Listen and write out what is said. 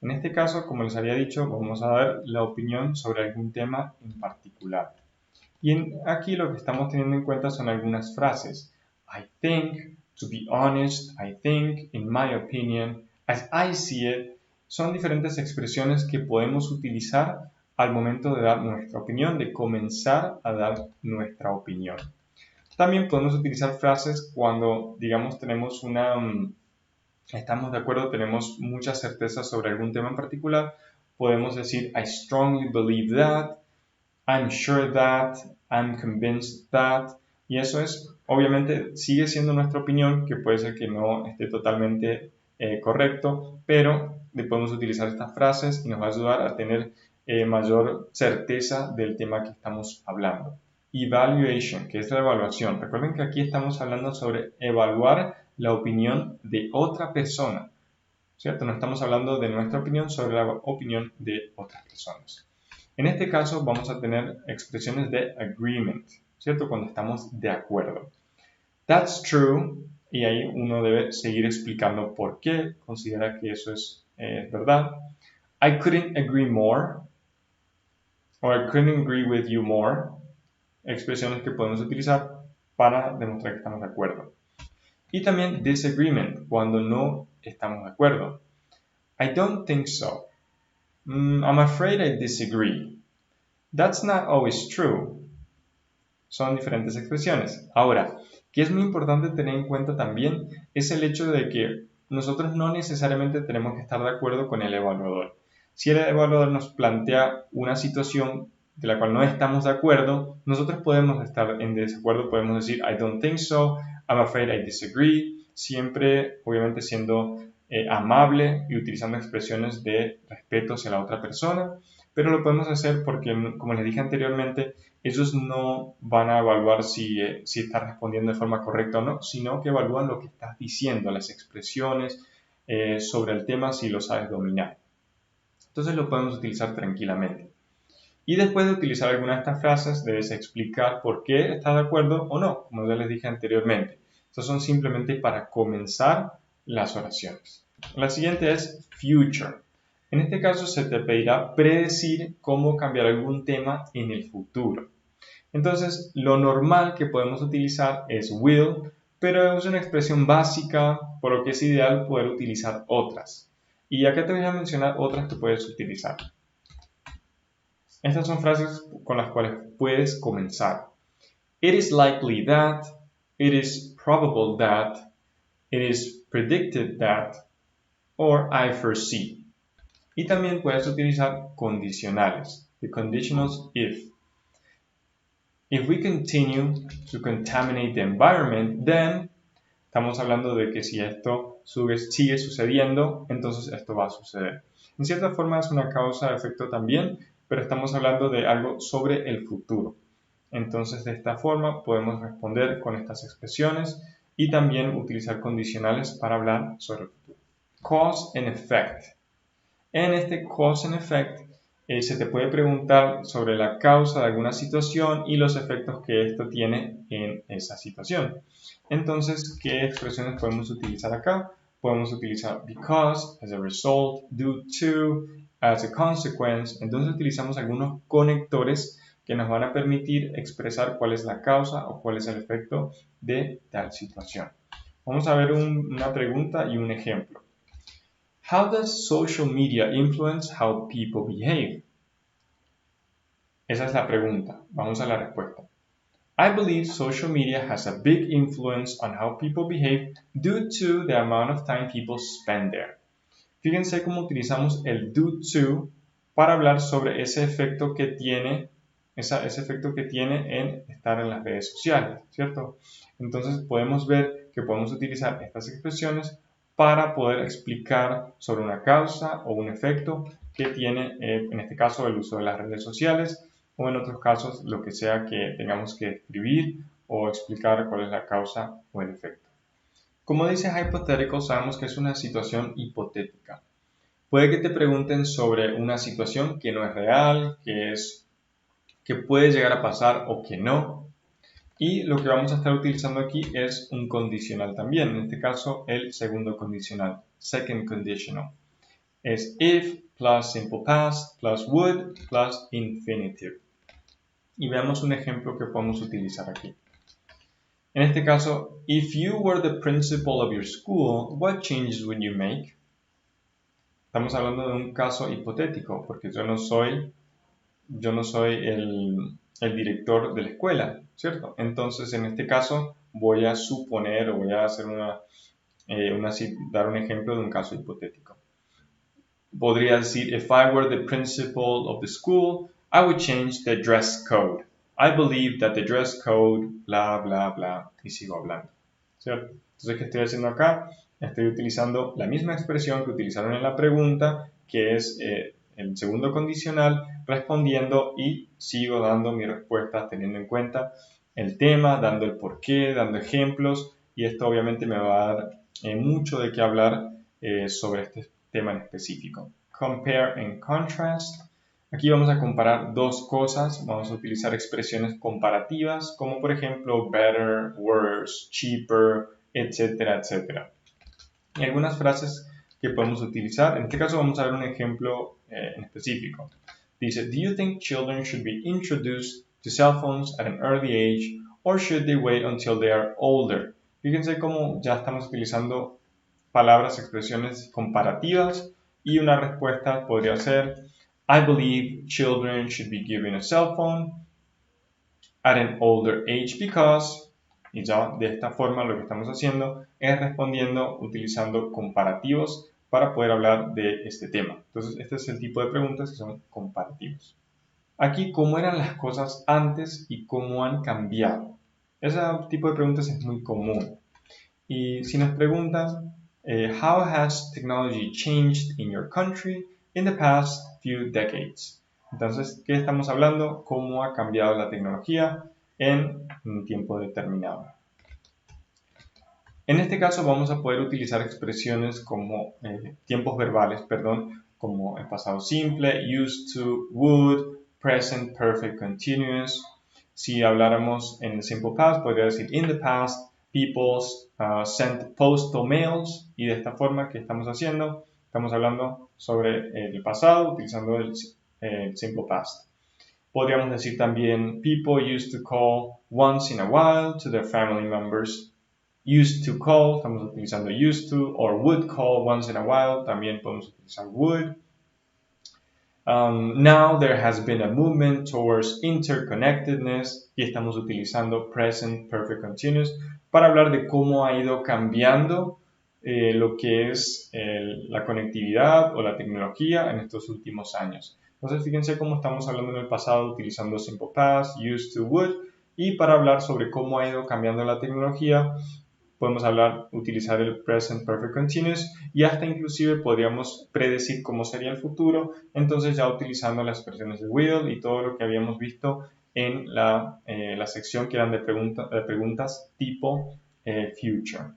En este caso, como les había dicho, vamos a dar la opinión sobre algún tema en particular. Y aquí lo que estamos teniendo en cuenta son algunas frases. I think, to be honest, I think, in my opinion, as I see it. Son diferentes expresiones que podemos utilizar al momento de dar nuestra opinión, de comenzar a dar nuestra opinión. También podemos utilizar frases cuando, digamos, estamos de acuerdo, tenemos mucha certeza sobre algún tema en particular. Podemos decir, I strongly believe that, I'm sure that, I'm convinced that. Y eso es, obviamente, sigue siendo nuestra opinión, que puede ser que no esté totalmente correcto, pero podemos utilizar estas frases y nos va a ayudar a tener mayor certeza del tema que estamos hablando. Evaluation, que es la evaluación. Recuerden que aquí estamos hablando sobre evaluar la opinión de otra persona, ¿cierto? No estamos hablando de nuestra opinión sobre la opinión de otras personas. En este caso vamos a tener expresiones de agreement, ¿cierto? Cuando estamos de acuerdo. That's true, y ahí uno debe seguir explicando por qué considera que eso es verdad. I couldn't agree more, or I couldn't agree with you more. Expresiones que podemos utilizar para demostrar que estamos de acuerdo. Y también disagreement, cuando no estamos de acuerdo. I don't think so. I'm afraid I disagree. That's not always true. Son diferentes expresiones. Ahora, que es muy importante tener en cuenta también es el hecho de que nosotros no necesariamente tenemos que estar de acuerdo con el evaluador. Si el evaluador nos plantea una situación de la cual no estamos de acuerdo, nosotros podemos estar en desacuerdo, podemos decir I don't think so, I'm afraid I disagree, siempre obviamente siendo amable y utilizando expresiones de respeto hacia la otra persona, pero lo podemos hacer porque, como les dije anteriormente, ellos no van a evaluar si estás respondiendo de forma correcta o no, sino que evalúan lo que estás diciendo, las expresiones sobre el tema si lo sabes dominar. Entonces lo podemos utilizar tranquilamente. Y después de utilizar alguna de estas frases, debes explicar por qué estás de acuerdo o no, como ya les dije anteriormente. Estas son simplemente para comenzar las oraciones. La siguiente es future. En este caso se te pedirá predecir cómo cambiar algún tema en el futuro. Entonces, lo normal que podemos utilizar es will, pero es una expresión básica, por lo que es ideal poder utilizar otras. Y acá te voy a mencionar otras que puedes utilizar. Estas son frases con las cuales puedes comenzar. It is likely that, it is probable that, it is predicted that, or I foresee. Y también puedes utilizar condicionales, the conditionals if. If we continue to contaminate the environment, then, estamos hablando de que si esto sigue sucediendo, entonces esto va a suceder. En cierta forma es una causa-efecto también, pero estamos hablando de algo sobre el futuro. Entonces, de esta forma podemos responder con estas expresiones y también utilizar condicionales para hablar sobre el futuro. Cause and effect. En este cause and effect se te puede preguntar sobre la causa de alguna situación y los efectos que esto tiene en esa situación. Entonces, ¿qué expresiones podemos utilizar acá? Podemos utilizar because, as a result, due to, as a consequence. Entonces utilizamos algunos conectores que nos van a permitir expresar cuál es la causa o cuál es el efecto de tal situación. Vamos a ver una pregunta y un ejemplo. How does social media influence how people behave? Esa es la pregunta. Vamos a la respuesta. I believe social media has a big influence on how people behave due to the amount of time people spend there. Fíjense cómo utilizamos el due to para hablar sobre ese efecto que tiene, ese efecto que tiene en estar en las redes sociales, ¿cierto? Entonces podemos ver que podemos utilizar estas expresiones para poder explicar sobre una causa o un efecto que tiene, en este caso, el uso de las redes sociales, o en otros casos, lo que sea que tengamos que escribir o explicar cuál es la causa o el efecto. Como dice hypothetical, sabemos que es una situación hipotética. Puede que te pregunten sobre una situación que no es real, que puede llegar a pasar o que no. Y lo que vamos a estar utilizando aquí es un condicional también, en este caso el segundo condicional, second conditional. es if plus simple past plus would plus infinitive. Y veamos un ejemplo que podemos utilizar aquí. En este caso, if you were the principal of your school, what changes would you make? Estamos hablando de un caso hipotético, porque yo no soy el director de la escuela, ¿cierto? Entonces, en este caso, voy a suponer o voy a hacer dar un ejemplo de un caso hipotético. Podría decir, if I were the principal of the school, I would change the dress code. I believe that the dress code, bla, bla, bla, y sigo hablando, ¿cierto? Entonces, ¿qué estoy haciendo acá? Estoy utilizando la misma expresión que utilizaron en la pregunta, que es el segundo condicional, respondiendo y sigo dando mi respuesta teniendo en cuenta el tema, dando el porqué, dando ejemplos, y esto obviamente me va a dar mucho de qué hablar sobre este tema en específico. Compare and contrast. Aquí vamos a comparar dos cosas, vamos a utilizar expresiones comparativas, como por ejemplo better, worse, cheaper, etcétera, etcétera. Y algunas frases que podemos utilizar, en este caso vamos a ver un ejemplo en específico. Dice, do you think children should be introduced to cell phones at an early age, or should they wait until they are older? Fíjense cómo ya estamos utilizando palabras, expresiones comparativas, y una respuesta podría ser, I believe children should be given a cell phone at an older age because, y ya de esta forma lo que estamos haciendo es respondiendo utilizando comparativos para poder hablar de este tema. Entonces, este es el tipo de preguntas que son comparativos. Aquí, ¿cómo eran las cosas antes y cómo han cambiado? Ese tipo de preguntas es muy común. Y si nos preguntan, how has technology changed in your country in the past few decades? Entonces, ¿qué estamos hablando? ¿Cómo ha cambiado la tecnología en un tiempo determinado? En este caso vamos a poder utilizar expresiones como tiempos verbales, como el pasado simple, used to, would, present perfect continuous. Si habláramos en el simple past, podría decir in the past, people sent postal mails, y de esta forma, ¿qué estamos haciendo? Estamos hablando sobre el pasado utilizando el simple past. Podríamos decir también people used to call once in a while to their family members. Used to call, estamos utilizando used to, or would call once in a while, también podemos utilizar would. Now there has been a movement towards interconnectedness, y estamos utilizando present perfect continuous para hablar de cómo ha ido cambiando lo que es la conectividad o la tecnología en estos últimos años. Entonces, fíjense cómo estamos hablando en el pasado utilizando simple past, used to, would, y para hablar sobre cómo ha ido cambiando la tecnología, podemos utilizar el present perfect continuous, y hasta inclusive podríamos predecir cómo sería el futuro, entonces ya utilizando las expresiones de will y todo lo que habíamos visto en la sección que eran de preguntas tipo future.